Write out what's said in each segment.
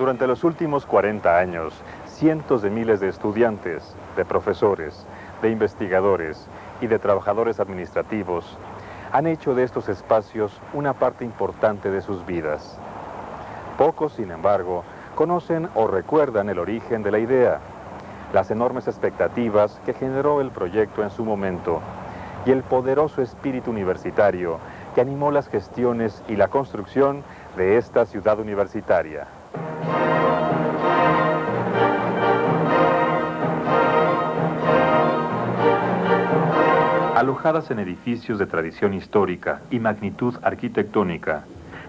Durante los últimos 40 años, cientos de miles de estudiantes, de profesores, de investigadores y de trabajadores administrativos han hecho de estos espacios una parte importante de sus vidas. Pocos, sin embargo, conocen o recuerdan el origen de la idea, las enormes expectativas que generó el proyecto en su momento y el poderoso espíritu universitario que animó las gestiones y la construcción de esta ciudad universitaria. Alojadas en edificios de tradición histórica y magnitud arquitectónica,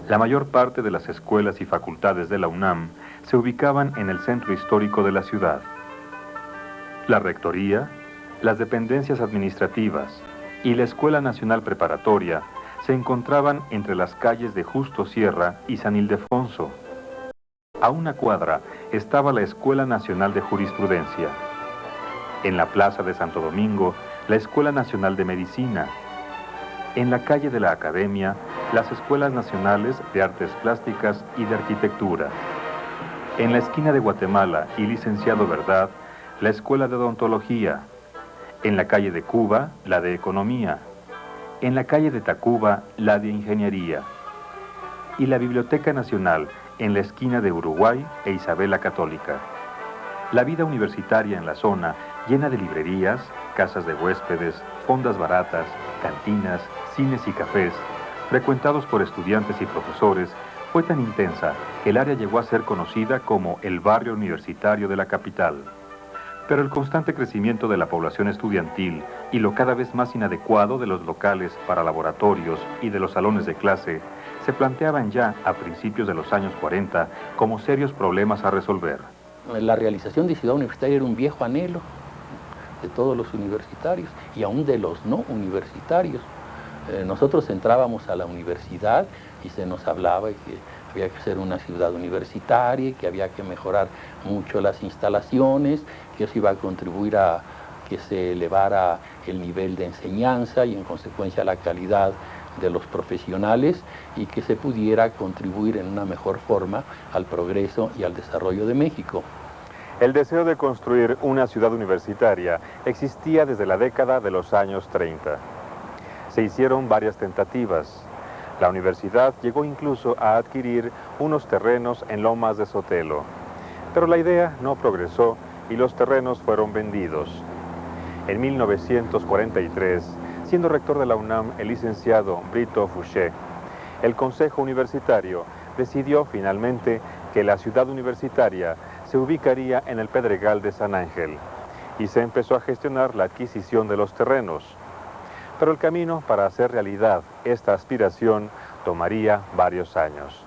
la mayor parte de las escuelas y facultades de la UNAM se ubicaban en el centro histórico de la ciudad. La rectoría, las dependencias administrativas y la Escuela Nacional Preparatoria se encontraban entre las calles de Justo Sierra y San Ildefonso. A una cuadra estaba la Escuela Nacional de Jurisprudencia. En la Plaza de Santo Domingo, la Escuela Nacional de Medicina. En la calle de la Academia, las Escuelas Nacionales de Artes Plásticas y de Arquitectura. En la esquina de Guatemala y Licenciado Verdad, la Escuela de Odontología. En la calle de Cuba, la de Economía. En la calle de Tacuba, la de Ingeniería. Y la Biblioteca Nacional, en la esquina de Uruguay e Isabel la Católica. La vida universitaria en la zona, llena de librerías, casas de huéspedes, fondas baratas, cantinas, cines y cafés, frecuentados por estudiantes y profesores, fue tan intensa que el área llegó a ser conocida como el barrio universitario de la capital. Pero el constante crecimiento de la población estudiantil y lo cada vez más inadecuado de los locales para laboratorios y de los salones de clase se planteaban ya a principios de los años 40 como serios problemas a resolver. La realización de ciudad universitaria era un viejo anhelo de todos los universitarios y aún de los no universitarios. Nosotros entrábamos a la universidad y se nos hablaba de que había que ser una ciudad universitaria, que había que mejorar mucho las instalaciones, que eso iba a contribuir a que se elevara el nivel de enseñanza y en consecuencia la calidad de los profesionales y que se pudiera contribuir en una mejor forma al progreso y al desarrollo de México. El deseo de construir una ciudad universitaria existía desde la década de los años 30. Se hicieron varias tentativas. La universidad llegó incluso a adquirir unos terrenos en Lomas de Sotelo, pero la idea no progresó y los terrenos fueron vendidos. En 1943, siendo rector de la UNAM el licenciado Brito Fouché, el Consejo Universitario decidió finalmente que la ciudad universitaria se ubicaría en el Pedregal de San Ángel y se empezó a gestionar la adquisición de los terrenos. Pero el camino para hacer realidad esta aspiración tomaría varios años.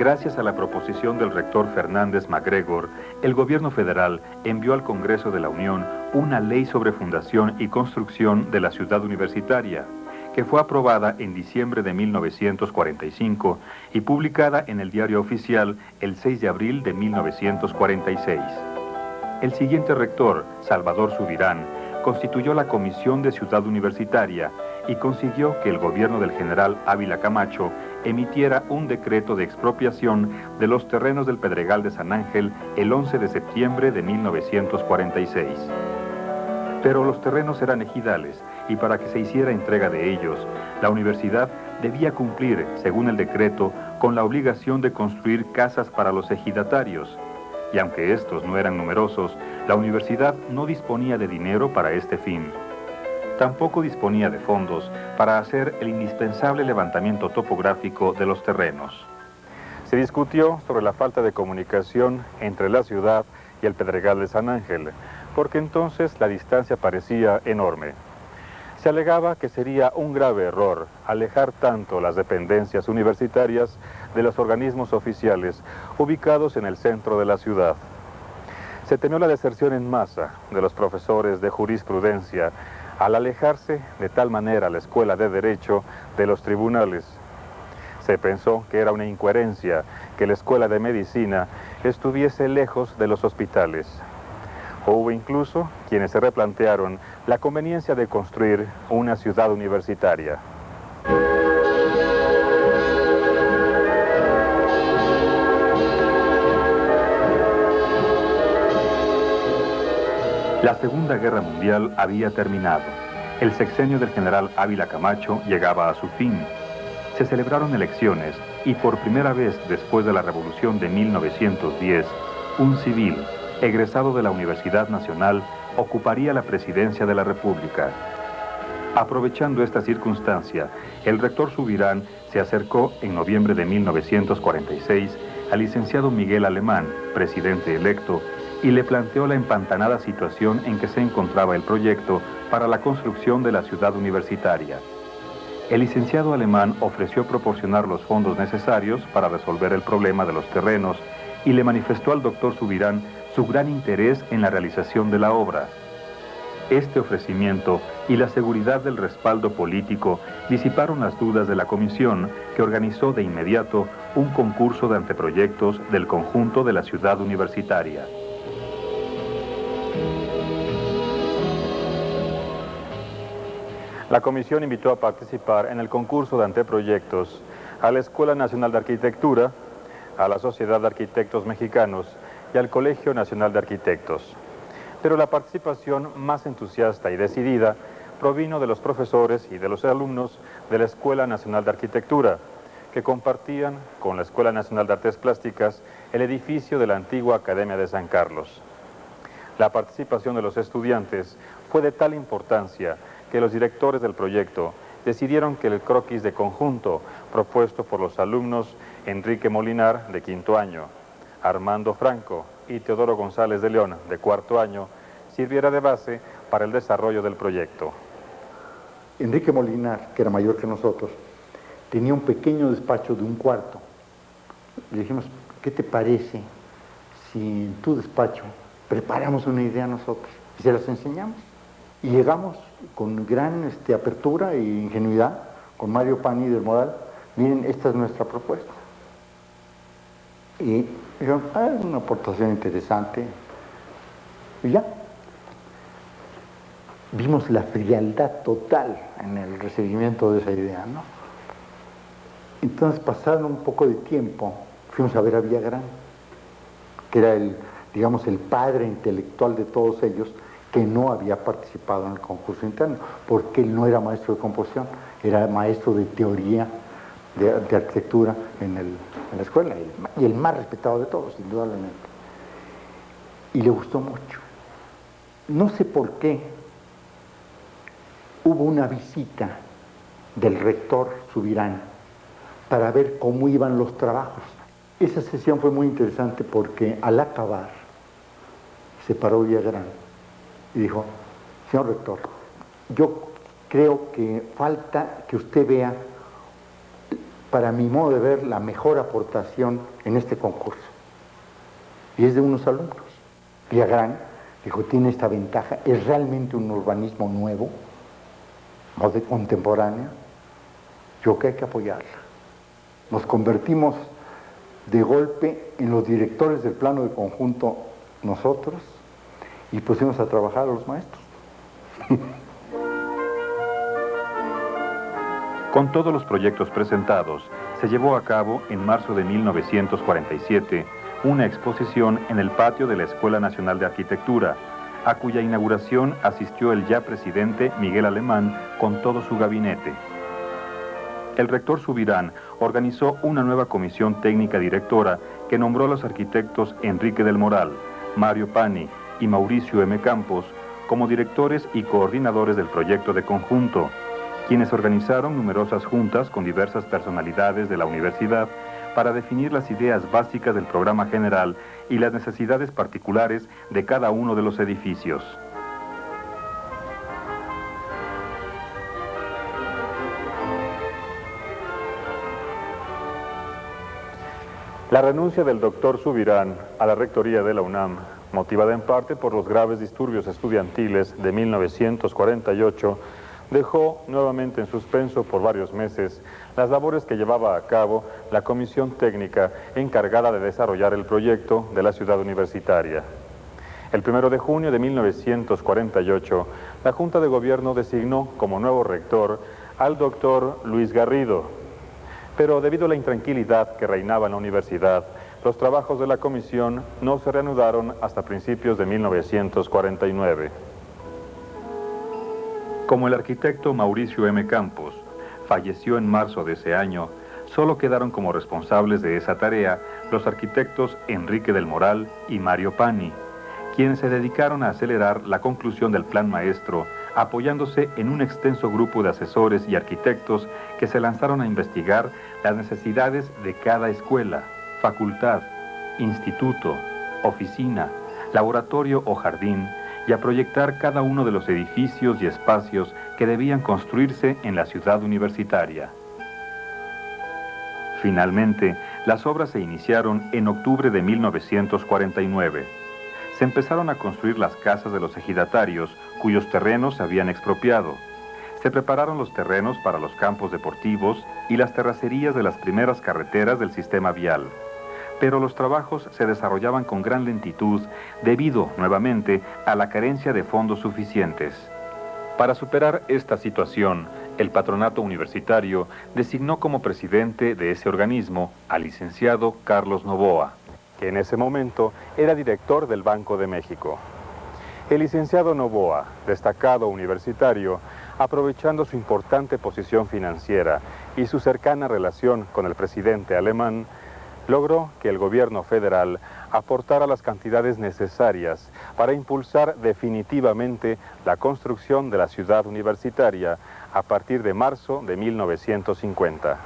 Gracias a la proposición del rector Fernández MacGregor, el gobierno federal envió al Congreso de la Unión una ley sobre fundación y construcción de la ciudad universitaria, que fue aprobada en diciembre de 1945 y publicada en el Diario Oficial el 6 de abril de 1946. El siguiente rector, Salvador Subirán, constituyó la Comisión de Ciudad Universitaria y consiguió que el gobierno del general Ávila Camacho emitiera un decreto de expropiación de los terrenos del Pedregal de San Ángel el 11 de septiembre de 1946. Pero los terrenos eran ejidales y para que se hiciera entrega de ellos, la universidad debía cumplir, según el decreto, con la obligación de construir casas para los ejidatarios. Y aunque estos no eran numerosos, la universidad no disponía de dinero para este fin. Tampoco disponía de fondos para hacer el indispensable levantamiento topográfico de los terrenos. Se discutió sobre la falta de comunicación entre la ciudad y el Pedregal de San Ángel, porque entonces la distancia parecía enorme. Se alegaba que sería un grave error alejar tanto las dependencias universitarias de los organismos oficiales ubicados en el centro de la ciudad. Se temió la deserción en masa de los profesores de jurisprudencia al alejarse de tal manera la Escuela de Derecho de los tribunales. Se pensó que era una incoherencia que la Escuela de Medicina estuviese lejos de los hospitales. Hubo incluso quienes se replantearon la conveniencia de construir una ciudad universitaria. La Segunda Guerra Mundial había terminado. El sexenio del general Ávila Camacho llegaba a su fin. Se celebraron elecciones y por primera vez después de la Revolución de 1910, un civil, egresado de la Universidad Nacional, ocuparía la presidencia de la República. Aprovechando esta circunstancia, el rector Subirán se acercó en noviembre de 1946 al licenciado Miguel Alemán, presidente electo, y le planteó la empantanada situación en que se encontraba el proyecto para la construcción de la ciudad universitaria. El licenciado Alemán ofreció proporcionar los fondos necesarios para resolver el problema de los terrenos y le manifestó al doctor Subirán su gran interés en la realización de la obra. Este ofrecimiento y la seguridad del respaldo político disiparon las dudas de la comisión, que organizó de inmediato un concurso de anteproyectos del conjunto de la ciudad universitaria. La comisión invitó a participar en el concurso de anteproyectos a la Escuela Nacional de Arquitectura, a la Sociedad de Arquitectos Mexicanos y al Colegio Nacional de Arquitectos. Pero la participación más entusiasta y decidida provino de los profesores y de los alumnos de la Escuela Nacional de Arquitectura, que compartían con la Escuela Nacional de Artes Plásticas el edificio de la antigua Academia de San Carlos. La participación de los estudiantes fue de tal importancia que los directores del proyecto decidieron que el croquis de conjunto propuesto por los alumnos Enrique Molinar, de quinto año, Armando Franco y Teodoro González de León, de cuarto año, sirviera de base para el desarrollo del proyecto. Enrique Molinar, que era mayor que nosotros, tenía un pequeño despacho de un cuarto. Le dijimos, ¿qué te parece si en tu despacho preparamos una idea nosotros y se las enseñamos? Y llegamos con gran apertura e ingenuidad, con Mario Pani del Moral, miren, esta es nuestra propuesta. Y dijeron, es una aportación interesante. Y ya. vimos la frialdad total en el recibimiento de esa idea, ¿no? Entonces, pasado un poco de tiempo, fuimos a ver a Villagrán, que era el padre intelectual de todos ellos, que no había participado en el concurso interno, porque él no era maestro de composición, era maestro de teoría de arquitectura en la escuela, y el más respetado de todos, indudablemente. Y le gustó mucho. No sé por qué hubo una visita del rector Subirán para ver cómo iban los trabajos. Esa sesión fue muy interesante porque al acabar se paró Villagrán y dijo: señor rector, yo creo que falta que usted vea, para mi modo de ver, la mejor aportación en este concurso. Y es de unos alumnos. Villagrán dijo: tiene esta ventaja, es realmente un urbanismo nuevo, contemporáneo, yo creo que hay que apoyarla. Nos convertimos de golpe en los directores del plano de conjunto nosotros, y pusimos a trabajar a los maestros. Con todos los proyectos presentados, se llevó a cabo en marzo de 1947 una exposición en el patio de la Escuela Nacional de Arquitectura, a cuya inauguración asistió el ya presidente Miguel Alemán con todo su gabinete. El rector Subirán organizó una nueva comisión técnica directora que nombró a los arquitectos Enrique del Moral, Mario Pani y Mauricio M. Campos como directores y coordinadores del proyecto de conjunto, quienes organizaron numerosas juntas con diversas personalidades de la universidad para definir las ideas básicas del programa general y las necesidades particulares de cada uno de los edificios. La renuncia del doctor Subirán a la rectoría de la UNAM, motivada en parte por los graves disturbios estudiantiles de 1948, dejó nuevamente en suspenso por varios meses las labores que llevaba a cabo la comisión técnica encargada de desarrollar el proyecto de la ciudad universitaria. El 1 de junio de 1948, la Junta de Gobierno designó como nuevo rector al doctor Luis Garrido, pero debido a la intranquilidad que reinaba en la universidad, los trabajos de la comisión no se reanudaron hasta principios de 1949. Como el arquitecto Mauricio M. Campos falleció en marzo de ese año, solo quedaron como responsables de esa tarea los arquitectos Enrique del Moral y Mario Pani, quienes se dedicaron a acelerar la conclusión del plan maestro, apoyándose en un extenso grupo de asesores y arquitectos que se lanzaron a investigar las necesidades de cada escuela, facultad, instituto, oficina, laboratorio o jardín, y a proyectar cada uno de los edificios y espacios que debían construirse en la ciudad universitaria. Finalmente, las obras se iniciaron en octubre de 1949. Se empezaron a construir las casas de los ejidatarios, cuyos terrenos se habían expropiado. Se prepararon los terrenos para los campos deportivos y las terracerías de las primeras carreteras del sistema vial. Pero los trabajos se desarrollaban con gran lentitud debido, nuevamente, a la carencia de fondos suficientes. Para superar esta situación, el patronato universitario designó como presidente de ese organismo al licenciado Carlos Novoa, que en ese momento era director del Banco de México. El licenciado Novoa, destacado universitario, aprovechando su importante posición financiera y su cercana relación con el presidente alemán, logró que el gobierno federal aportara las cantidades necesarias para impulsar definitivamente la construcción de la ciudad universitaria a partir de marzo de 1950.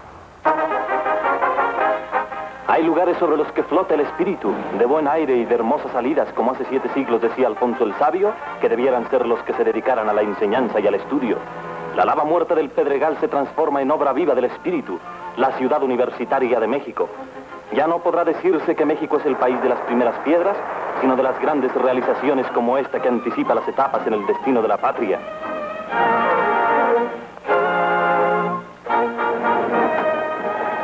Hay lugares sobre los que flota el espíritu, de buen aire y de hermosas salidas, como hace 7 siglos decía Alfonso el Sabio, que debieran ser los que se dedicaran a la enseñanza y al estudio. La lava muerta del Pedregal se transforma en obra viva del espíritu, la ciudad universitaria de México. Ya no podrá decirse que México es el país de las primeras piedras, sino de las grandes realizaciones como esta que anticipa las etapas en el destino de la patria.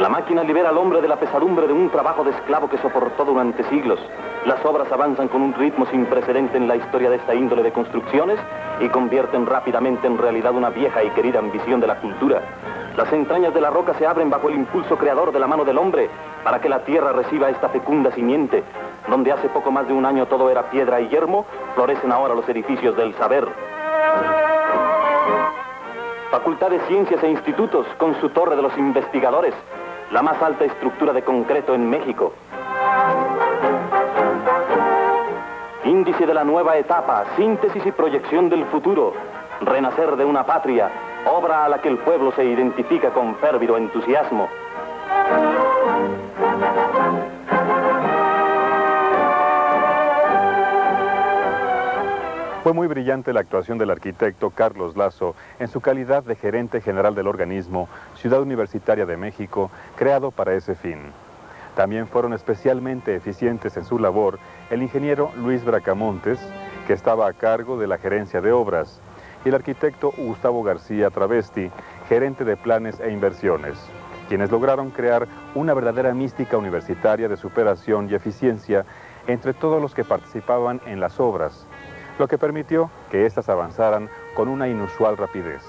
La máquina libera al hombre de la pesadumbre de un trabajo de esclavo que soportó durante siglos. Las obras avanzan con un ritmo sin precedente en la historia de esta índole de construcciones y convierten rápidamente en realidad una vieja y querida ambición de la cultura. Las entrañas de la roca se abren bajo el impulso creador de la mano del hombre para que la tierra reciba esta fecunda simiente. Donde hace poco más de un año todo era piedra y yermo, florecen ahora los edificios del saber. Facultad de Ciencias e Institutos con su Torre de los Investigadores, la más alta estructura de concreto en México. Índice de la nueva etapa, síntesis y proyección del futuro, renacer de una patria, obra a la que el pueblo se identifica con férvido entusiasmo. Fue muy brillante la actuación del arquitecto Carlos Lazo en su calidad de gerente general del organismo Ciudad Universitaria de México, creado para ese fin. También fueron especialmente eficientes en su labor el ingeniero Luis Bracamontes, que estaba a cargo de la gerencia de obras, y el arquitecto Gustavo García Travesti, gerente de planes e inversiones, quienes lograron crear una verdadera mística universitaria de superación y eficiencia entre todos los que participaban en las obras, lo que permitió que éstas avanzaran con una inusual rapidez.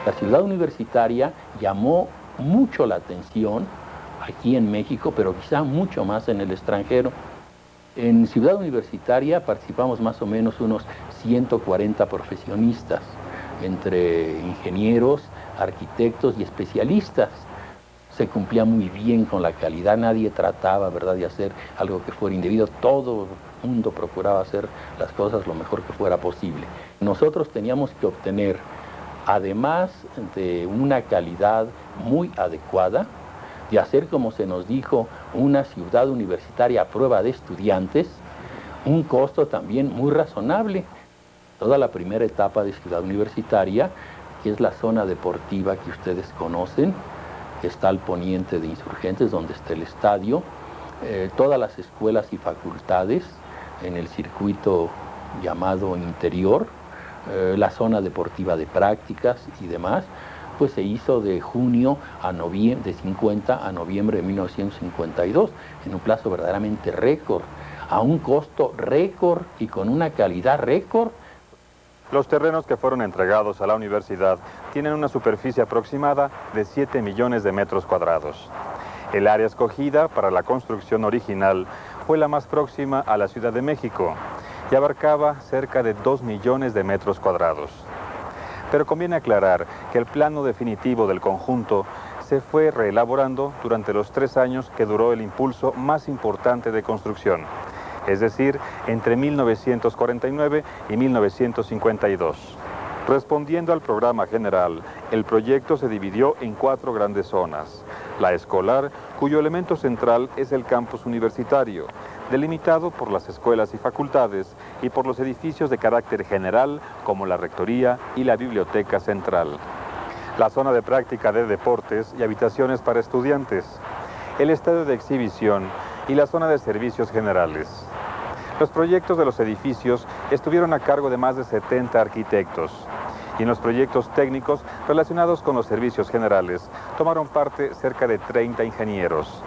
La ciudad universitaria llamó mucho la atención aquí en México, pero quizá mucho más en el extranjero. En Ciudad Universitaria participamos más o menos unos 140 profesionistas, entre ingenieros, arquitectos y especialistas. Se cumplía muy bien con la calidad, nadie trataba, ¿verdad?, de hacer algo que fuera indebido. Todo el mundo procuraba hacer las cosas lo mejor que fuera posible. Nosotros teníamos que obtener, además de una calidad muy adecuada, de hacer, como se nos dijo, una ciudad universitaria a prueba de estudiantes, un costo también muy razonable. Toda la primera etapa de ciudad universitaria, que es la zona deportiva que ustedes conocen, que está al poniente de Insurgentes, donde está el estadio, todas las escuelas y facultades en el circuito llamado interior, la zona deportiva de prácticas y demás, pues se hizo de junio a noviembre, de 50 a noviembre de 1952, en un plazo verdaderamente récord, a un costo récord y con una calidad récord. Los terrenos que fueron entregados a la universidad tienen una superficie aproximada de 7 millones de metros cuadrados. El área escogida para la construcción original fue la más próxima a la Ciudad de México y abarcaba cerca de 2 millones de metros cuadrados. Pero conviene aclarar que el plano definitivo del conjunto se fue reelaborando durante los 3 años que duró el impulso más importante de construcción, es decir, entre 1949 y 1952. Respondiendo al programa general, el proyecto se dividió en 4 grandes zonas. La escolar, cuyo elemento central es el campus universitario, delimitado por las escuelas y facultades y por los edificios de carácter general como la rectoría y la biblioteca central. La zona de práctica de deportes y habitaciones para estudiantes, el estadio de exhibición y la zona de servicios generales. Los proyectos de los edificios estuvieron a cargo de más de 70 arquitectos y en los proyectos técnicos relacionados con los servicios generales tomaron parte cerca de 30 ingenieros.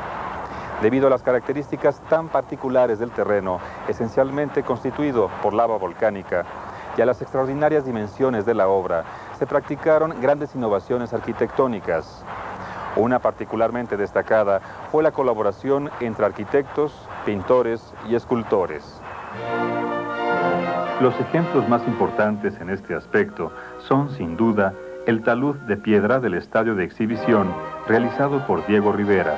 Debido a las características tan particulares del terreno, esencialmente constituido por lava volcánica, y a las extraordinarias dimensiones de la obra, se practicaron grandes innovaciones arquitectónicas. Una particularmente destacada fue la colaboración entre arquitectos, pintores y escultores. Los ejemplos más importantes en este aspecto son, sin duda, el talud de piedra del estadio de exhibición realizado por Diego Rivera,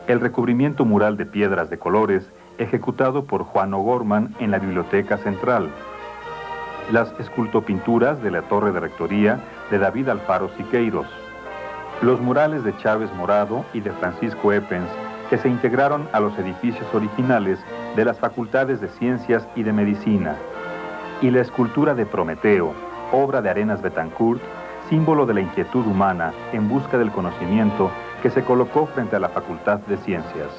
el recubrimiento mural de piedras de colores ejecutado por Juan O'Gorman en la Biblioteca Central, las escultopinturas de la Torre de Rectoría de David Alfaro Siqueiros, los murales de Chávez Morado y de Francisco Eppens que se integraron a los edificios originales de las Facultades de Ciencias y de Medicina, y la escultura de Prometeo, obra de Arenas Betancourt, símbolo de la inquietud humana en busca del conocimiento que se colocó frente a la Facultad de Ciencias.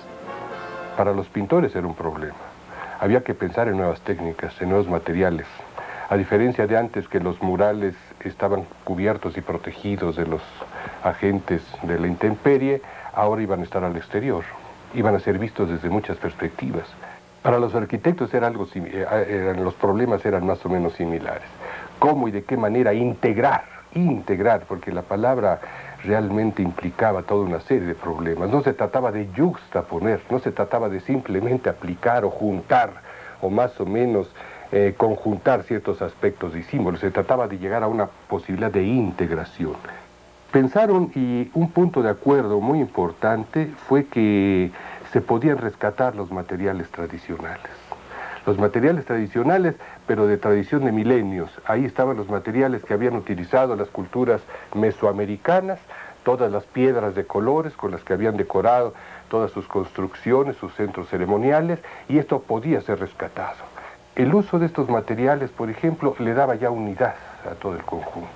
Para los pintores era un problema. Había que pensar en nuevas técnicas, en nuevos materiales. A diferencia de antes, que los murales estaban cubiertos y protegidos de los agentes de la intemperie, ahora iban a estar al exterior, iban a ser vistos desde muchas perspectivas. Para los arquitectos los problemas eran más o menos similares. ¿Cómo y de qué manera integrar, porque la palabra realmente implicaba toda una serie de problemas. No se trataba de yuxtaponer, no se trataba de simplemente aplicar o juntar, o más o menos conjuntar ciertos aspectos y símbolos. Se trataba de llegar a una posibilidad de integración. Pensaron, y un punto de acuerdo muy importante fue que se podían rescatar los materiales tradicionales. Los materiales tradicionales, pero de tradición de milenios. Ahí estaban los materiales que habían utilizado las culturas mesoamericanas, todas las piedras de colores con las que habían decorado todas sus construcciones, sus centros ceremoniales, y esto podía ser rescatado. El uso de estos materiales, por ejemplo, le daba ya unidad a todo el conjunto.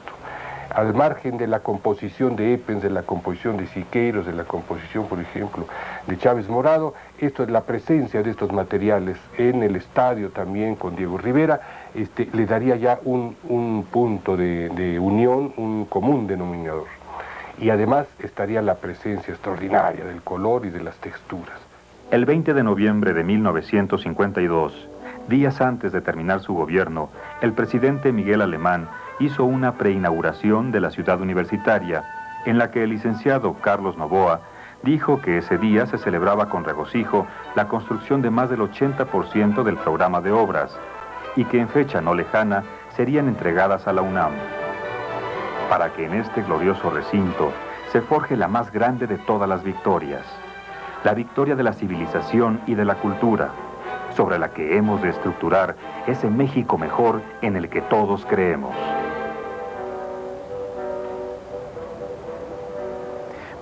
Al margen de la composición de Eppens, de la composición de Siqueiros, de la composición, por ejemplo, de Chávez Morado, esto es la presencia de estos materiales en el estadio también con Diego Rivera, le daría ya un punto de unión, un común denominador. Y además estaría la presencia extraordinaria del color y de las texturas. El 20 de noviembre de 1952, días antes de terminar su gobierno, el presidente Miguel Alemán hizo una preinauguración de la ciudad universitaria, en la que el licenciado Carlos Novoa dijo que ese día se celebraba con regocijo la construcción de más del 80% del programa de obras, y que en fecha no lejana serían entregadas a la UNAM, para que en este glorioso recinto se forje la más grande de todas las victorias, la victoria de la civilización y de la cultura, sobre la que hemos de estructurar ese México mejor en el que todos creemos.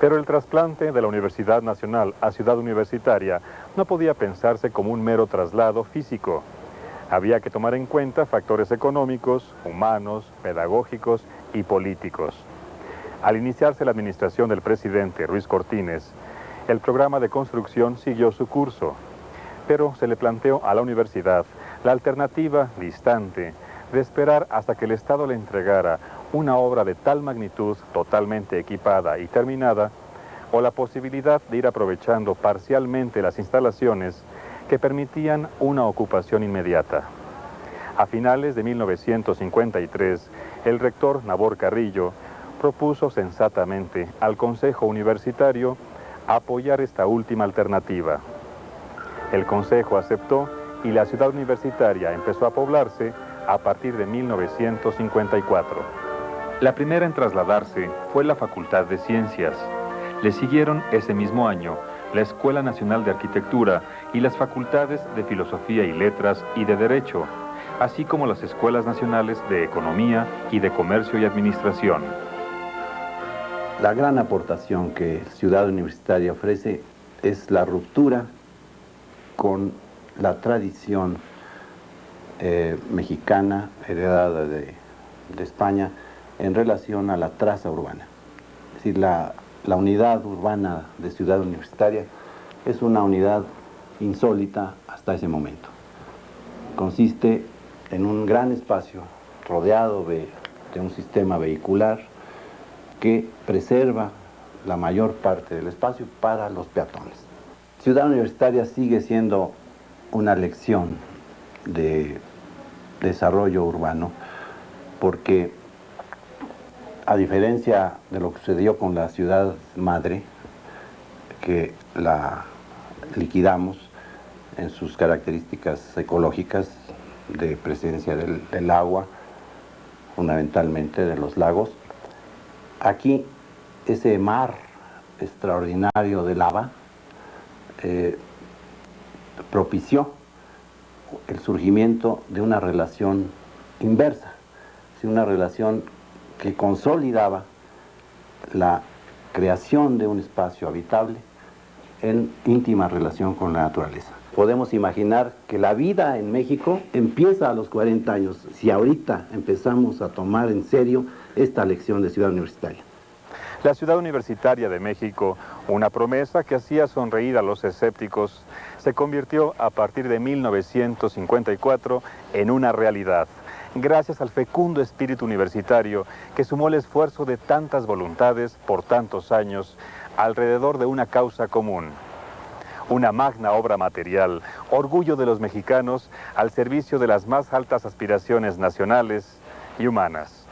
Pero el trasplante de la Universidad Nacional a Ciudad Universitaria no podía pensarse como un mero traslado físico. Había que tomar en cuenta factores económicos, humanos, pedagógicos y políticos. Al iniciarse la administración del presidente Ruiz Cortines, el programa de construcción siguió su curso, pero se le planteó a la universidad la alternativa distante de esperar hasta que el Estado le entregara una obra de tal magnitud, totalmente equipada y terminada, o la posibilidad de ir aprovechando parcialmente las instalaciones que permitían una ocupación inmediata. A finales de 1953, el rector Nabor Carrillo propuso sensatamente al Consejo Universitario apoyar esta última alternativa. El Consejo aceptó y la ciudad universitaria empezó a poblarse a partir de 1954. La primera en trasladarse fue la Facultad de Ciencias. Le siguieron ese mismo año la Escuela Nacional de Arquitectura y las Facultades de Filosofía y Letras y de Derecho, así como las Escuelas Nacionales de Economía y de Comercio y Administración. La gran aportación que Ciudad Universitaria ofrece es la ruptura con la tradición mexicana heredada de España en relación a la traza urbana. Es decir, la unidad urbana de Ciudad Universitaria es una unidad insólita hasta ese momento. Consiste en un gran espacio rodeado de un sistema vehicular que preserva la mayor parte del espacio para los peatones. Ciudad Universitaria sigue siendo una lección de desarrollo urbano porque, a diferencia de lo que sucedió con la ciudad madre, que la liquidamos en sus características ecológicas de presencia del agua, fundamentalmente de los lagos, Aquí ese mar extraordinario de lava propició el surgimiento de una relación inversa, una relación que consolidaba la creación de un espacio habitable en íntima relación con la naturaleza. Podemos imaginar que la vida en México empieza a los 40 años, si ahorita empezamos a tomar en serio esta lección de ciudad universitaria. La Ciudad Universitaria de México, una promesa que hacía sonreír a los escépticos, se convirtió a partir de 1954 en una realidad, gracias al fecundo espíritu universitario que sumó el esfuerzo de tantas voluntades por tantos años alrededor de una causa común. Una magna obra material, orgullo de los mexicanos al servicio de las más altas aspiraciones nacionales y humanas.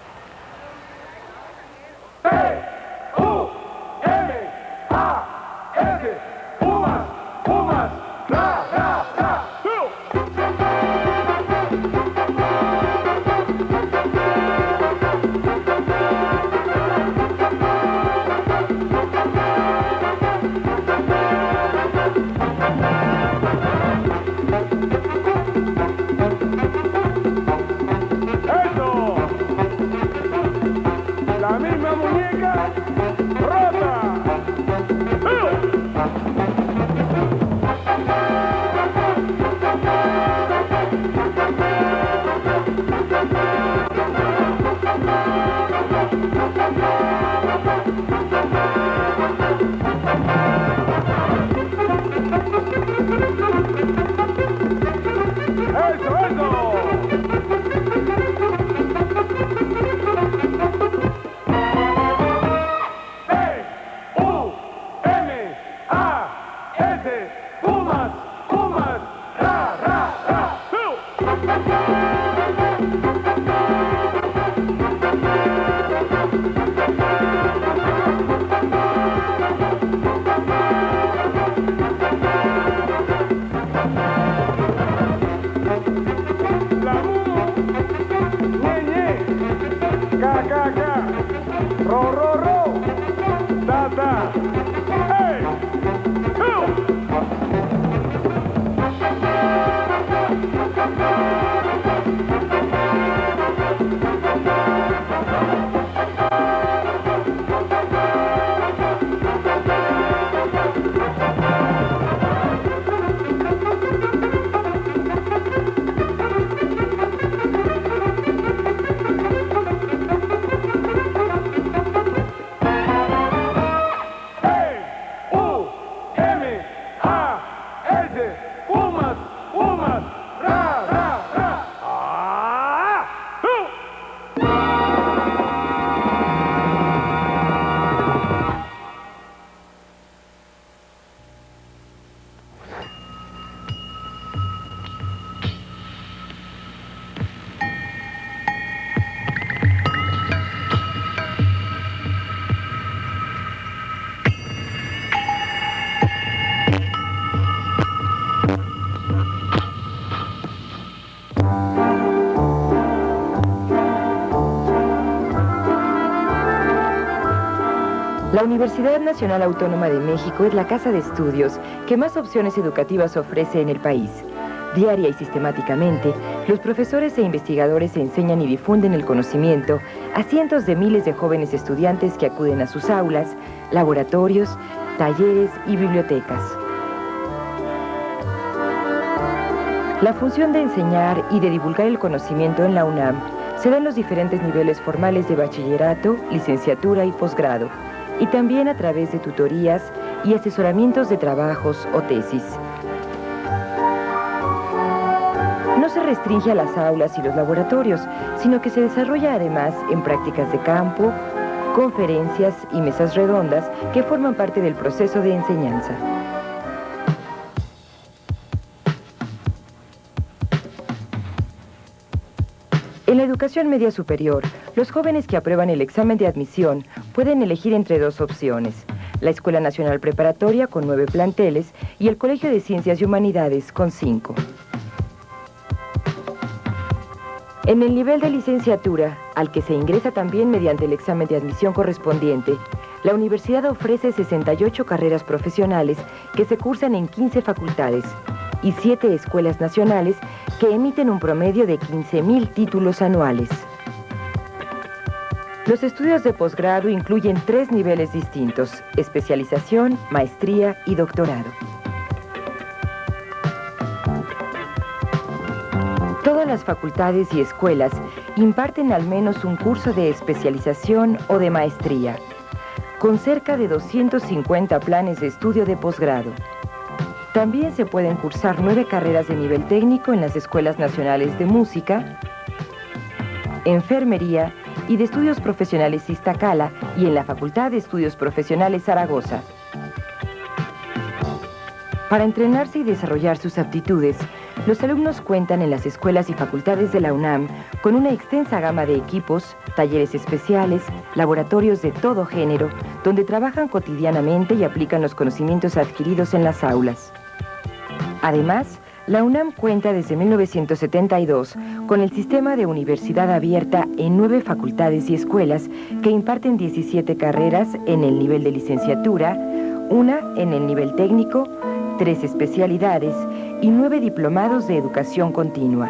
La Universidad Nacional Autónoma de México es la casa de estudios que más opciones educativas ofrece en el país. Diaria y sistemáticamente, los profesores e investigadores enseñan y difunden el conocimiento a cientos de miles de jóvenes estudiantes que acuden a sus aulas, laboratorios, talleres y bibliotecas. La función de enseñar y de divulgar el conocimiento en la UNAM se da en los diferentes niveles formales de bachillerato, licenciatura y posgrado, y también a través de tutorías y asesoramientos de trabajos o tesis. No se restringe a las aulas y los laboratorios, sino que se desarrolla además en prácticas de campo, conferencias y mesas redondas que forman parte del proceso de enseñanza. En la educación media superior, los jóvenes que aprueban el examen de admisión pueden elegir entre dos opciones: la Escuela Nacional Preparatoria con 9 planteles y el Colegio de Ciencias y Humanidades con 5. En el nivel de licenciatura, al que se ingresa también mediante el examen de admisión correspondiente, la universidad ofrece 68 carreras profesionales que se cursan en 15 facultades y 7 escuelas nacionales que emiten un promedio de 15.000 títulos anuales. Los estudios de posgrado incluyen 3 niveles distintos: especialización, maestría y doctorado. Todas las facultades y escuelas imparten al menos un curso de especialización o de maestría, con cerca de 250 planes de estudio de posgrado. También se pueden cursar 9 carreras de nivel técnico en las escuelas nacionales de música, enfermería y de estudios profesionales Iztacala y en la Facultad de Estudios Profesionales Zaragoza. Para entrenarse y desarrollar sus aptitudes, los alumnos cuentan en las escuelas y facultades de la UNAM con una extensa gama de equipos, talleres especiales, laboratorios de todo género, donde trabajan cotidianamente y aplican los conocimientos adquiridos en las aulas. Además, la UNAM cuenta desde 1972 con el sistema de universidad abierta en 9 facultades y escuelas que imparten 17 carreras en el nivel de licenciatura, 1 en el nivel técnico, 3 especialidades y 9 diplomados de educación continua.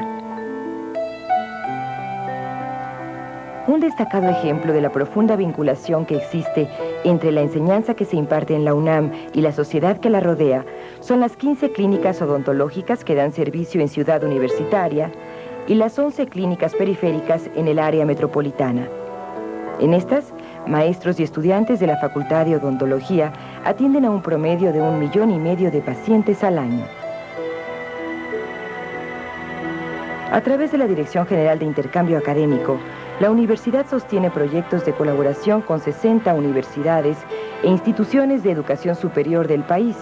Un destacado ejemplo de la profunda vinculación que existe entre la enseñanza que se imparte en la UNAM y la sociedad que la rodea son las 15 clínicas odontológicas que dan servicio en Ciudad Universitaria y las 11 clínicas periféricas en el área metropolitana. En estas, maestros y estudiantes de la Facultad de Odontología atienden a un promedio de 1,5 millones de pacientes al año. A través de la Dirección General de Intercambio Académico, la universidad sostiene proyectos de colaboración con 60 universidades e instituciones de educación superior del país.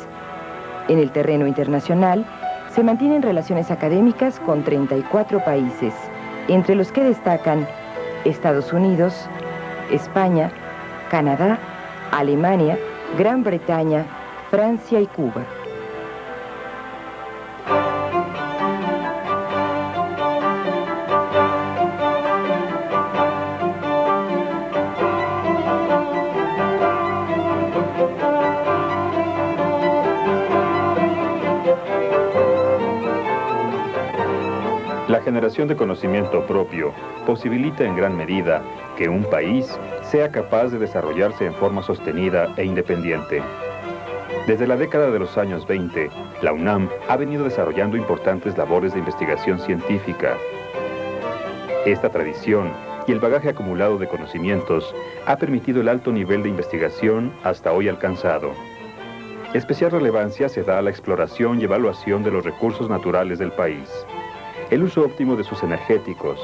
En el terreno internacional, se mantienen relaciones académicas con 34 países, entre los que destacan Estados Unidos, España, Canadá, Alemania, Gran Bretaña, Francia y Cuba. La generación de conocimiento propio posibilita en gran medida que un país sea capaz de desarrollarse en forma sostenida e independiente. Desde la década de los años 20, la UNAM ha venido desarrollando importantes labores de investigación científica. Esta tradición y el bagaje acumulado de conocimientos ha permitido el alto nivel de investigación hasta hoy alcanzado. Especial relevancia se da a la exploración y evaluación de los recursos naturales del país, el uso óptimo de sus energéticos,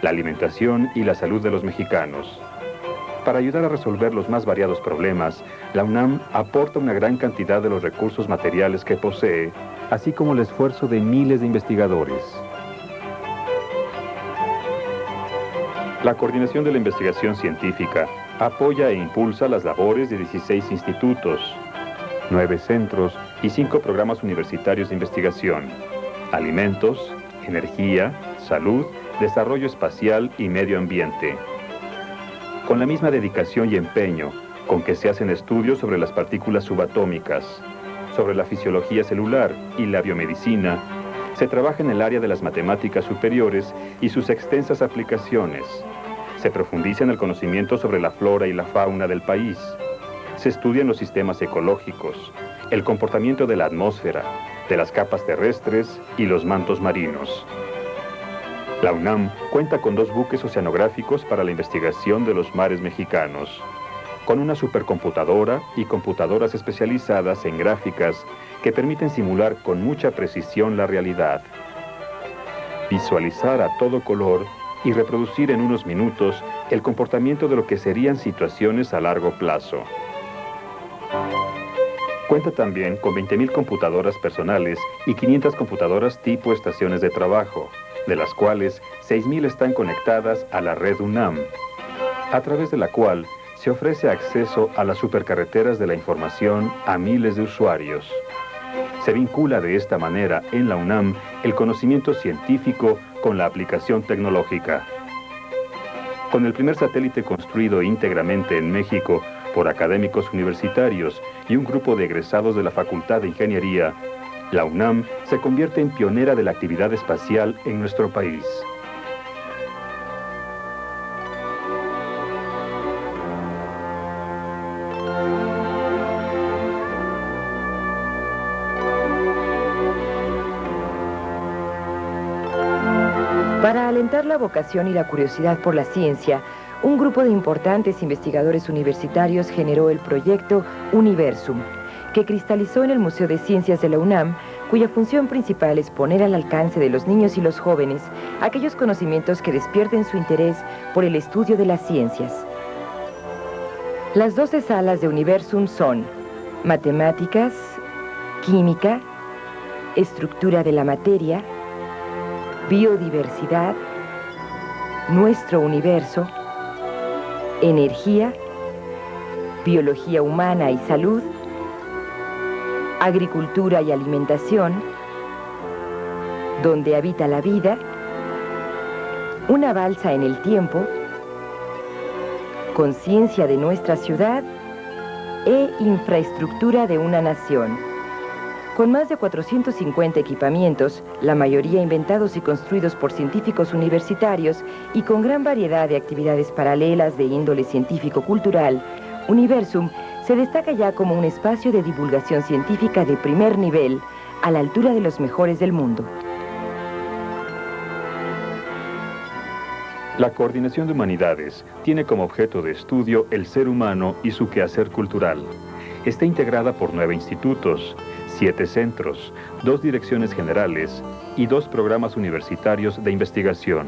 la alimentación y la salud de los mexicanos. Para ayudar a resolver los más variados problemas, la UNAM aporta una gran cantidad de los recursos materiales que posee, así como el esfuerzo de miles de investigadores. La Coordinación de la Investigación Científica apoya e impulsa las labores de 16 institutos, 9 centros y 5 programas universitarios de investigación: alimentos, energía, salud, desarrollo espacial y medio ambiente. Con la misma dedicación y empeño con que se hacen estudios sobre las partículas subatómicas, sobre la fisiología celular y la biomedicina, se trabaja en el área de las matemáticas superiores y sus extensas aplicaciones. Se profundiza en el conocimiento sobre la flora y la fauna del país. Se estudian los sistemas ecológicos, el comportamiento de la atmósfera, de las capas terrestres y los mantos marinos. La UNAM cuenta con 2 buques oceanográficos para la investigación de los mares mexicanos, con una supercomputadora y computadoras especializadas en gráficas que permiten simular con mucha precisión la realidad, visualizar a todo color y reproducir en unos minutos el comportamiento de lo que serían situaciones a largo plazo. Cuenta también con 20.000 computadoras personales y 500 computadoras tipo estaciones de trabajo, de las cuales 6.000 están conectadas a la red UNAM, a través de la cual se ofrece acceso a las supercarreteras de la información a miles de usuarios. Se vincula de esta manera en la UNAM el conocimiento científico con la aplicación tecnológica. Con el primer satélite construido íntegramente en México por académicos universitarios y un grupo de egresados de la Facultad de Ingeniería, la UNAM se convierte en pionera de la actividad espacial en nuestro país. Para alentar la vocación y la curiosidad por la ciencia, un grupo de importantes investigadores universitarios generó el proyecto Universum, que cristalizó en el Museo de Ciencias de la UNAM, cuya función principal es poner al alcance de los niños y los jóvenes aquellos conocimientos que despierten su interés por el estudio de las ciencias. Las 12 salas de Universum son matemáticas, química, estructura de la materia, biodiversidad, nuestro universo, energía, biología humana y salud, agricultura y alimentación, donde habita la vida, una balsa en el tiempo, conciencia de nuestra ciudad e infraestructura de una nación. Con más de 450 equipamientos, la mayoría inventados y construidos por científicos universitarios y con gran variedad de actividades paralelas de índole científico-cultural, Universum se destaca ya como un espacio de divulgación científica de primer nivel, a la altura de los mejores del mundo. La Coordinación de Humanidades tiene como objeto de estudio el ser humano y su quehacer cultural. Está integrada por 9 institutos, 7 centros, 2 direcciones generales y 2 programas universitarios de investigación,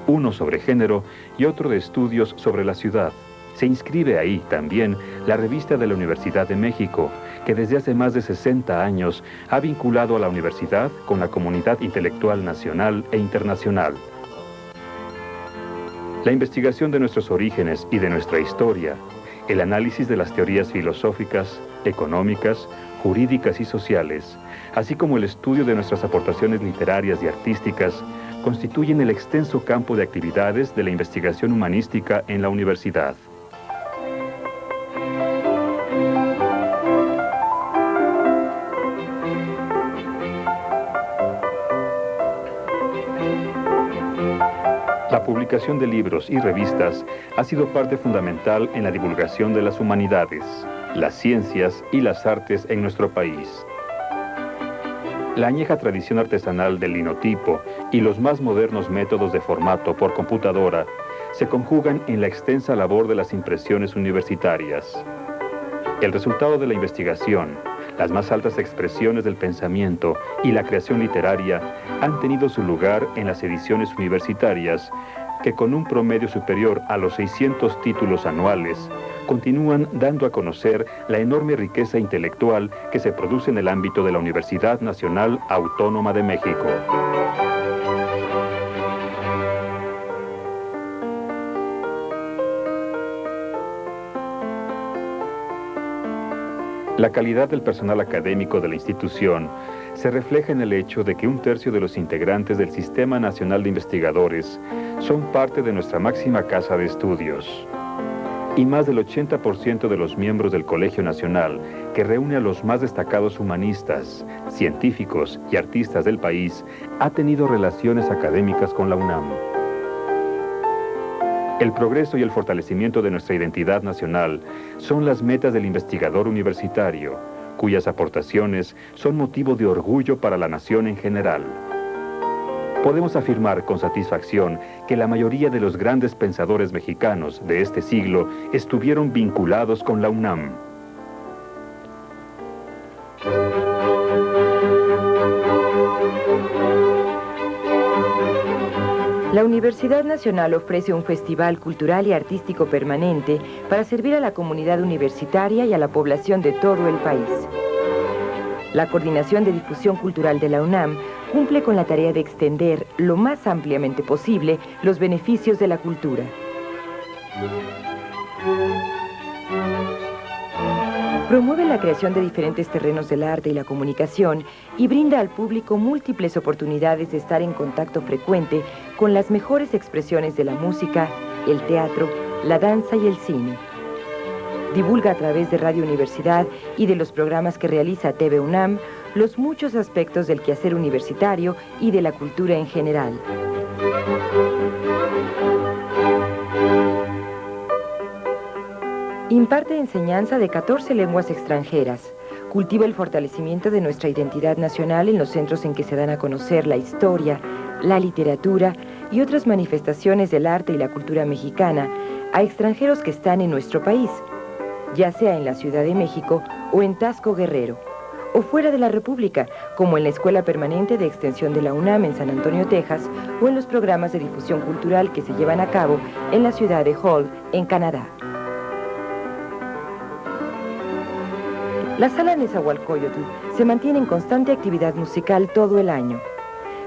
uno sobre género y otro de estudios sobre la ciudad. Se inscribe ahí también la revista de la Universidad de México, que desde hace más de 60 años ha vinculado a la universidad con la comunidad intelectual nacional e internacional. La investigación de nuestros orígenes y de nuestra historia, el análisis de las teorías filosóficas, económicas, jurídicas y sociales, así como el estudio de nuestras aportaciones literarias y artísticas, constituyen el extenso campo de actividades de la investigación humanística en la universidad. La publicación de libros y revistas ha sido parte fundamental en la divulgación de las humanidades, las ciencias y las artes en nuestro país. La añeja tradición artesanal del linotipo y los más modernos métodos de formato por computadora se conjugan en la extensa labor de las impresiones universitarias. El resultado de la investigación, las más altas expresiones del pensamiento y la creación literaria han tenido su lugar en las ediciones universitarias que, con un promedio superior a los 600 títulos anuales, continúan dando a conocer la enorme riqueza intelectual que se produce en el ámbito de la Universidad Nacional Autónoma de México. La calidad del personal académico de la institución se refleja en el hecho de que 1/3 de los integrantes del Sistema Nacional de Investigadores son parte de nuestra máxima casa de estudios. Y más del 80% de los miembros del Colegio Nacional, que reúne a los más destacados humanistas, científicos y artistas del país, ha tenido relaciones académicas con la UNAM. El progreso y el fortalecimiento de nuestra identidad nacional son las metas del investigador universitario, cuyas aportaciones son motivo de orgullo para la nación en general. Podemos afirmar con satisfacción que la mayoría de los grandes pensadores mexicanos de este siglo estuvieron vinculados con la UNAM. La Universidad Nacional ofrece un festival cultural y artístico permanente para servir a la comunidad universitaria y a la población de todo el país. La Coordinación de Difusión Cultural de la UNAM cumple con la tarea de extender lo más ampliamente posible los beneficios de la cultura. Promueve la creación de diferentes terrenos del arte y la comunicación y brinda al público múltiples oportunidades de estar en contacto frecuente con las mejores expresiones de la música, el teatro, la danza y el cine. Divulga a través de Radio Universidad y de los programas que realiza TV UNAM los muchos aspectos del quehacer universitario y de la cultura en general. Imparte enseñanza de 14 lenguas extranjeras. Cultiva el fortalecimiento de nuestra identidad nacional en los centros en que se dan a conocer la historia, la literatura y otras manifestaciones del arte y la cultura mexicana a extranjeros que están en nuestro país, ya sea en la Ciudad de México o en Taxco, Guerrero, o fuera de la República, como en la Escuela Permanente de Extensión de la UNAM en San Antonio, Texas, o en los programas de difusión cultural que se llevan a cabo en la ciudad de Hull, en Canadá. La Sala Nezahualcóyotl se mantiene en constante actividad musical todo el año.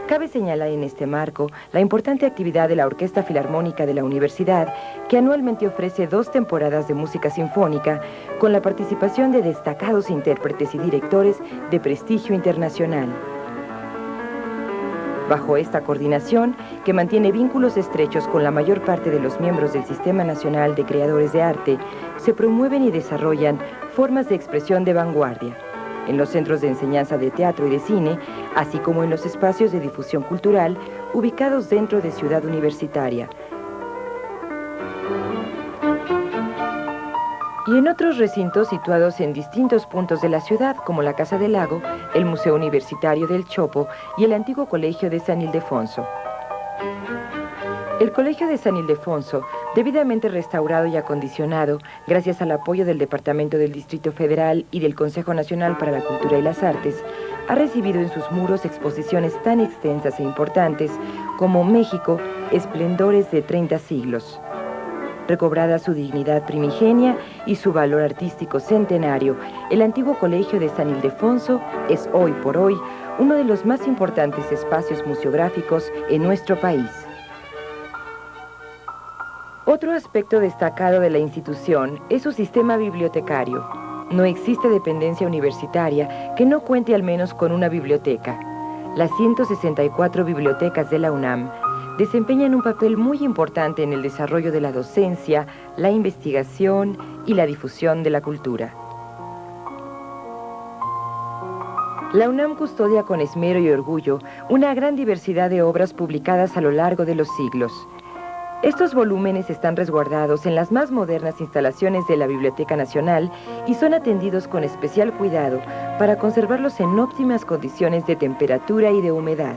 Cabe señalar en este marco la importante actividad de la Orquesta Filarmónica de la Universidad, que anualmente ofrece 2 temporadas de música sinfónica con la participación de destacados intérpretes y directores de prestigio internacional. Bajo esta coordinación, que mantiene vínculos estrechos con la mayor parte de los miembros del Sistema Nacional de Creadores de Arte, se promueven y desarrollan formas de expresión de vanguardia en los centros de enseñanza de teatro y de cine, así como en los espacios de difusión cultural ubicados dentro de Ciudad Universitaria, y en otros recintos situados en distintos puntos de la ciudad, como la Casa del Lago, el Museo Universitario del Chopo y el antiguo Colegio de San Ildefonso. El Colegio de San Ildefonso, debidamente restaurado y acondicionado, gracias al apoyo del Departamento del Distrito Federal y del Consejo Nacional para la Cultura y las Artes, ha recibido en sus muros exposiciones tan extensas e importantes como México, esplendores de 30 siglos. Recobrada su dignidad primigenia y su valor artístico centenario, el antiguo Colegio de San Ildefonso es hoy por hoy uno de los más importantes espacios museográficos en nuestro país. Otro aspecto destacado de la institución es su sistema bibliotecario. No existe dependencia universitaria que no cuente al menos con una biblioteca. Las 164 bibliotecas de la UNAM desempeñan un papel muy importante en el desarrollo de la docencia, la investigación y la difusión de la cultura. La UNAM custodia con esmero y orgullo una gran diversidad de obras publicadas a lo largo de los siglos. Estos volúmenes están resguardados en las más modernas instalaciones de la Biblioteca Nacional y son atendidos con especial cuidado para conservarlos en óptimas condiciones de temperatura y de humedad.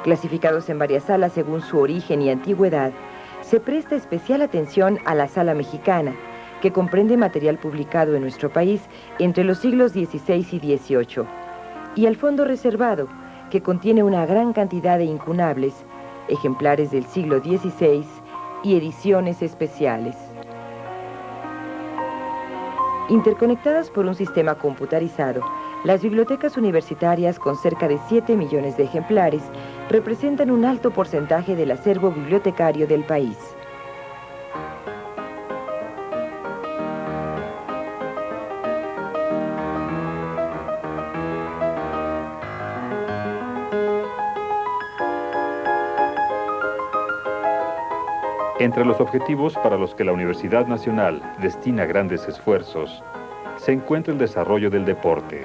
Clasificados en varias salas según su origen y antigüedad, se presta especial atención a la Sala Mexicana, que comprende material publicado en nuestro país entre los siglos XVI y XVIII, y al Fondo Reservado, que contiene una gran cantidad de incunables, ejemplares del siglo XVI y ediciones especiales. Interconectadas por un sistema computarizado, las bibliotecas universitarias, con cerca de 7 millones de ejemplares, representan un alto porcentaje del acervo bibliotecario del país. Entre los objetivos para los que la Universidad Nacional destina grandes esfuerzos, se encuentra el desarrollo del deporte.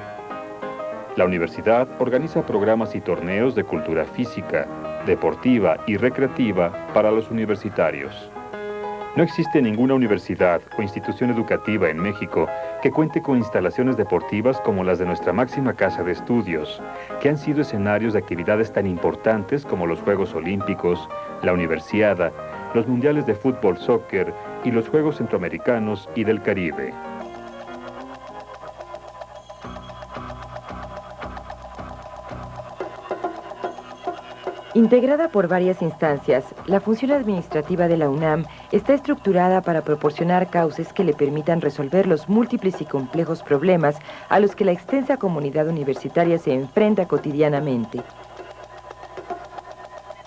La universidad organiza programas y torneos de cultura física, deportiva y recreativa para los universitarios. No existe ninguna universidad o institución educativa en México que cuente con instalaciones deportivas como las de nuestra máxima casa de estudios, que han sido escenarios de actividades tan importantes como los Juegos Olímpicos, la Universiada, los Mundiales de Fútbol, Soccer y los Juegos Centroamericanos y del Caribe. Integrada por varias instancias, la función administrativa de la UNAM está estructurada para proporcionar cauces que le permitan resolver los múltiples y complejos problemas a los que la extensa comunidad universitaria se enfrenta cotidianamente.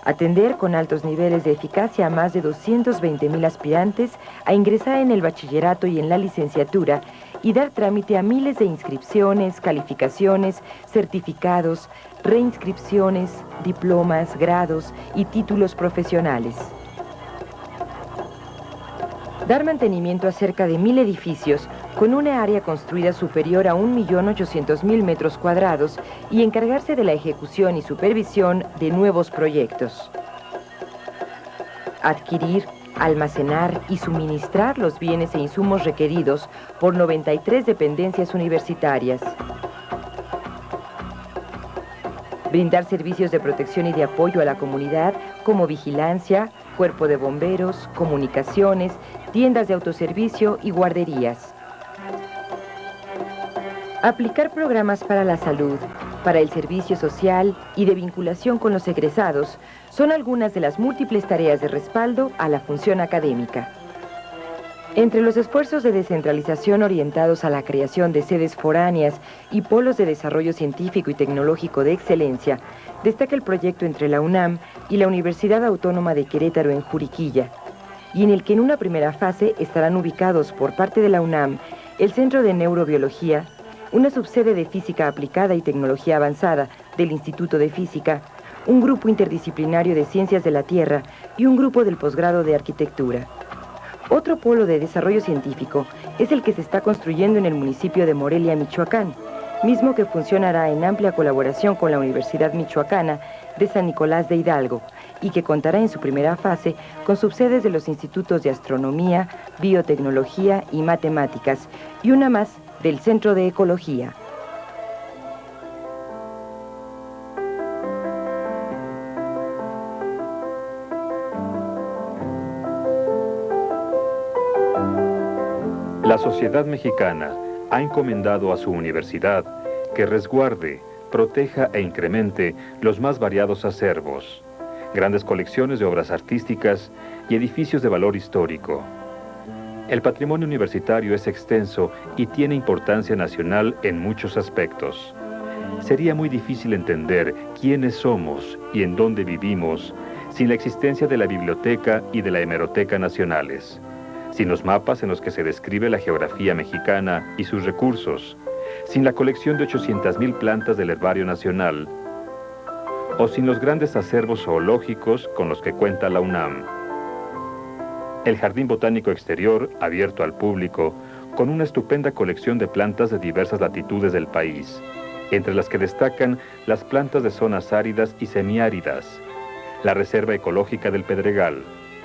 Atender con altos niveles de eficacia a más de 220,000 aspirantes a ingresar en el bachillerato y en la licenciatura y dar trámite a miles de inscripciones, calificaciones, certificados, reinscripciones, diplomas, grados y títulos profesionales. Dar mantenimiento a cerca de 1.000 edificios con una área construida superior a 1.800.000 metros cuadrados y encargarse de la ejecución y supervisión de nuevos proyectos. Adquirir, almacenar y suministrar los bienes e insumos requeridos por 93 dependencias universitarias. Brindar servicios de protección y de apoyo a la comunidad como vigilancia, cuerpo de bomberos, comunicaciones, tiendas de autoservicio y guarderías. Aplicar programas para la salud, para el servicio social y de vinculación con los egresados son algunas de las múltiples tareas de respaldo a la función académica. Entre los esfuerzos de descentralización orientados a la creación de sedes foráneas y polos de desarrollo científico y tecnológico de excelencia, destaca el proyecto entre la UNAM y la Universidad Autónoma de Querétaro en Juriquilla, y en el que en una primera fase estarán ubicados por parte de la UNAM el Centro de Neurobiología, una subsede de Física Aplicada y Tecnología Avanzada del Instituto de Física, un grupo interdisciplinario de Ciencias de la Tierra y un grupo del posgrado de Arquitectura. Otro polo de desarrollo científico es el que se está construyendo en el municipio de Morelia, Michoacán, mismo que funcionará en amplia colaboración con la Universidad Michoacana de San Nicolás de Hidalgo y que contará en su primera fase con subsedes de los institutos de Astronomía, Biotecnología y Matemáticas y una más del Centro de Ecología. La sociedad mexicana ha encomendado a su universidad que resguarde, proteja e incremente los más variados acervos, grandes colecciones de obras artísticas y edificios de valor histórico. El patrimonio universitario es extenso y tiene importancia nacional en muchos aspectos. Sería muy difícil entender quiénes somos y en dónde vivimos sin la existencia de la biblioteca y de la hemeroteca nacionales, sin los mapas en los que se describe la geografía mexicana y sus recursos, sin la colección de 800.000 plantas del Herbario Nacional, o sin los grandes acervos zoológicos con los que cuenta la UNAM. El Jardín Botánico Exterior, abierto al público, con una estupenda colección de plantas de diversas latitudes del país, entre las que destacan las plantas de zonas áridas y semiáridas, la Reserva Ecológica del Pedregal,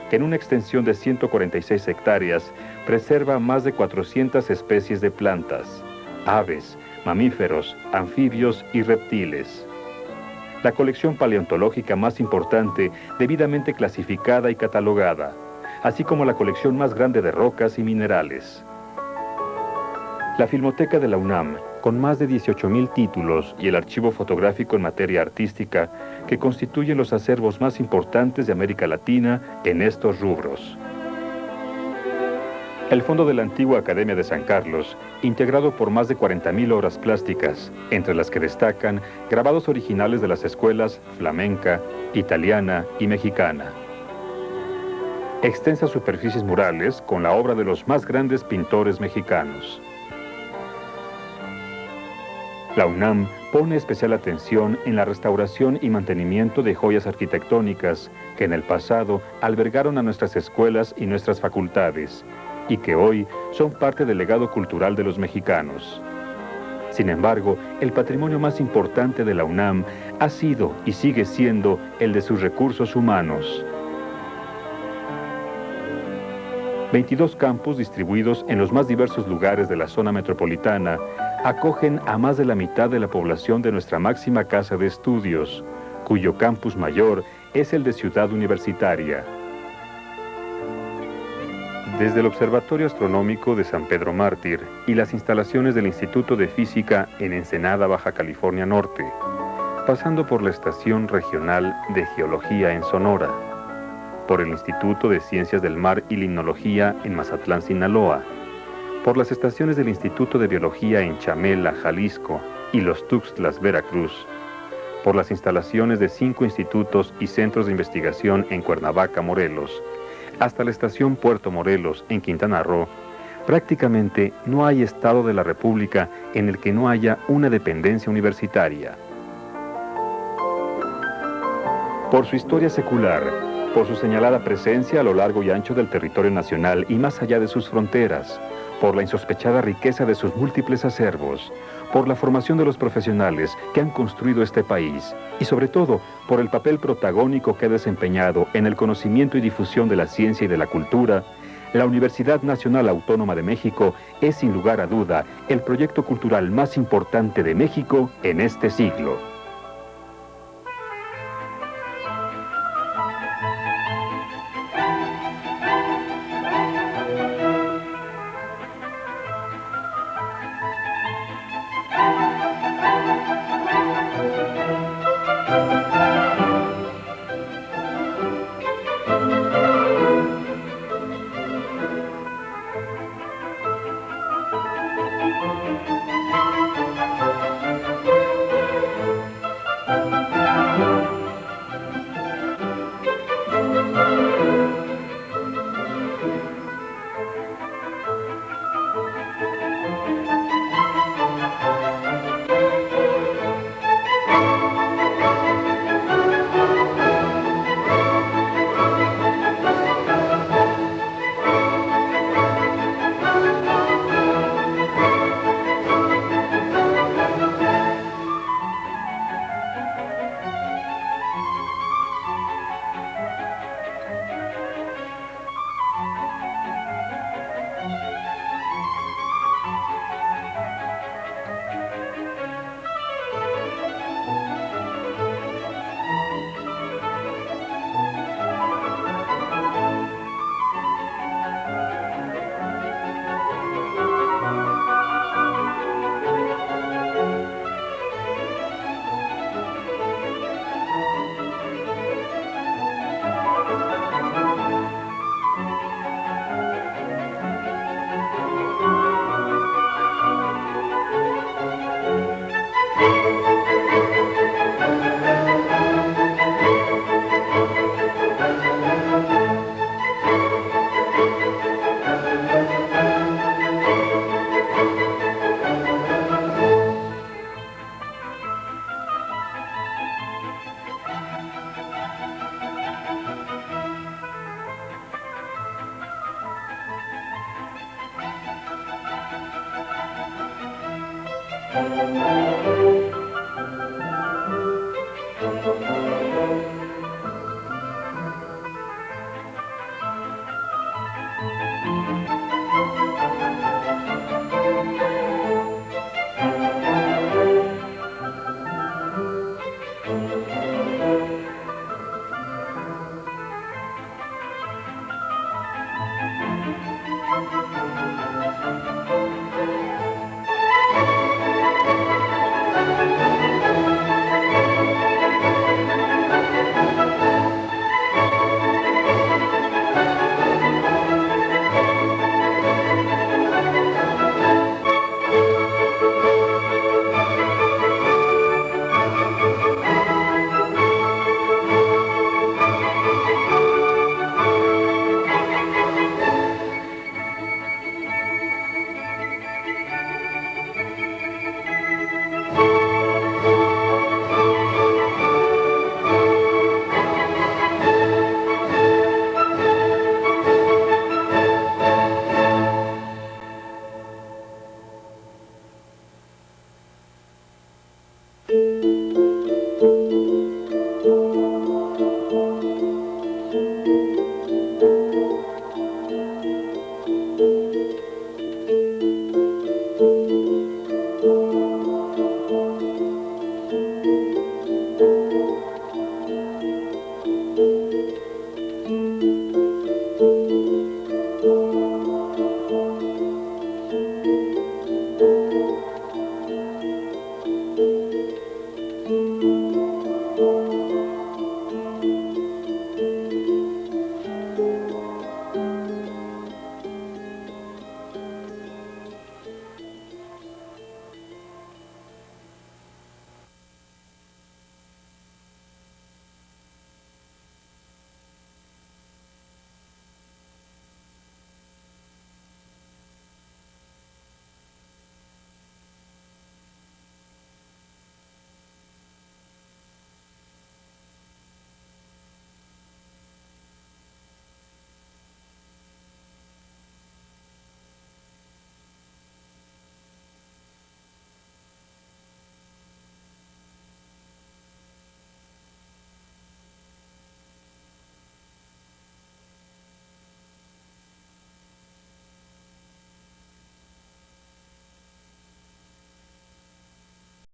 que en una extensión de 146 hectáreas preserva más de 400 especies de plantas, aves, mamíferos, anfibios y reptiles. La colección paleontológica más importante debidamente clasificada y catalogada, así como la colección más grande de rocas y minerales. La Filmoteca de la UNAM, con más de 18.000 títulos y el archivo fotográfico en materia artística, que constituyen los acervos más importantes de América Latina en estos rubros. El fondo de la antigua Academia de San Carlos, integrado por más de 40.000 obras plásticas, entre las que destacan grabados originales de las escuelas flamenca, italiana y mexicana. Extensas superficies murales con la obra de los más grandes pintores mexicanos. La UNAM pone especial atención en la restauración y mantenimiento de joyas arquitectónicas que en el pasado albergaron a nuestras escuelas y nuestras facultades, y que hoy son parte del legado cultural de los mexicanos. Sin embargo, el patrimonio más importante de la UNAM ha sido y sigue siendo el de sus recursos humanos. 22 campus distribuidos en los más diversos lugares de la zona metropolitana acogen a más de la mitad de la población de nuestra máxima casa de estudios, cuyo campus mayor es el de Ciudad Universitaria. Desde el Observatorio Astronómico de San Pedro Mártir y las instalaciones del Instituto de Física en Ensenada, Baja California Norte, pasando por la Estación Regional de Geología en Sonora, por el Instituto de Ciencias del Mar y Limnología en Mazatlán, Sinaloa, por las estaciones del Instituto de Biología en Chamela, Jalisco, y Los Tuxtlas, Veracruz, por las instalaciones de 5 institutos y centros de investigación en Cuernavaca, Morelos, hasta la estación Puerto Morelos, en Quintana Roo, Prácticamente no hay estado de la República en el que no haya una dependencia universitaria. Por su historia secular, por su señalada presencia a lo largo y ancho del territorio nacional y más allá de sus fronteras, por la insospechada riqueza de sus múltiples acervos, por la formación de los profesionales que han construido este país y sobre todo por el papel protagónico que ha desempeñado en el conocimiento y difusión de la ciencia y de la cultura, la Universidad Nacional Autónoma de México es sin lugar a duda el proyecto cultural más importante de México en este siglo.